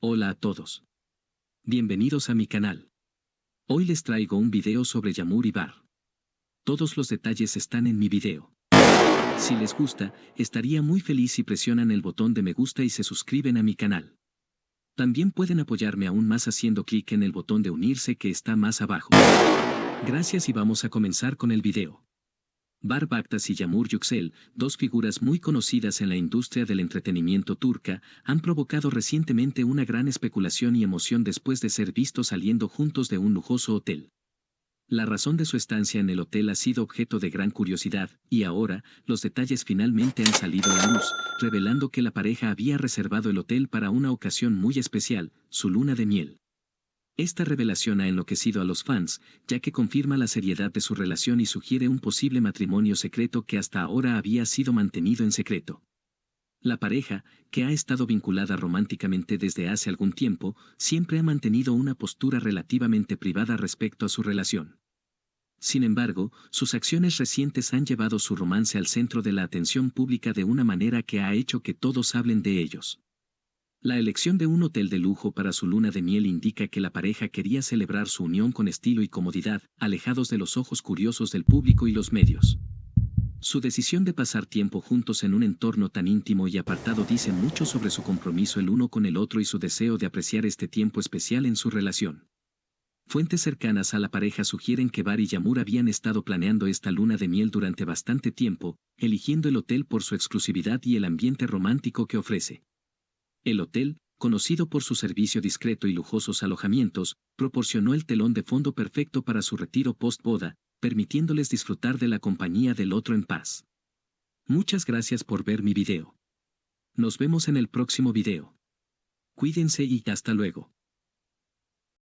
Hola a todos. Bienvenidos a mi canal. Hoy les traigo un video sobre Yamur y Bar. Todos los detalles están en mi video. Si les gusta, estaría muy feliz si presionan el botón de me gusta y se suscriben a mi canal. También pueden apoyarme aún más haciendo clic en el botón de unirse que está más abajo. Gracias y vamos a comenzar con el video. Bar Baktas y Yamur Yüksel, dos figuras muy conocidas en la industria del entretenimiento turca, han provocado recientemente una gran especulación y emoción después de ser vistos saliendo juntos de un lujoso hotel. La razón de su estancia en el hotel ha sido objeto de gran curiosidad, y ahora, los detalles finalmente han salido a la luz, revelando que la pareja había reservado el hotel para una ocasión muy especial, su luna de miel. Esta revelación ha enloquecido a los fans, ya que confirma la seriedad de su relación y sugiere un posible matrimonio secreto que hasta ahora había sido mantenido en secreto. La pareja, que ha estado vinculada románticamente desde hace algún tiempo, siempre ha mantenido una postura relativamente privada respecto a su relación. Sin embargo, sus acciones recientes han llevado su romance al centro de la atención pública de una manera que ha hecho que todos hablen de ellos. La elección de un hotel de lujo para su luna de miel indica que la pareja quería celebrar su unión con estilo y comodidad, alejados de los ojos curiosos del público y los medios. Su decisión de pasar tiempo juntos en un entorno tan íntimo y apartado dice mucho sobre su compromiso el uno con el otro y su deseo de apreciar este tiempo especial en su relación. Fuentes cercanas a la pareja sugieren que Bar y Yamur habían estado planeando esta luna de miel durante bastante tiempo, eligiendo el hotel por su exclusividad y el ambiente romántico que ofrece. El hotel, conocido por su servicio discreto y lujosos alojamientos, proporcionó el telón de fondo perfecto para su retiro post-boda, permitiéndoles disfrutar de la compañía del otro en paz. Muchas gracias por ver mi video. Nos vemos en el próximo video. Cuídense y hasta luego.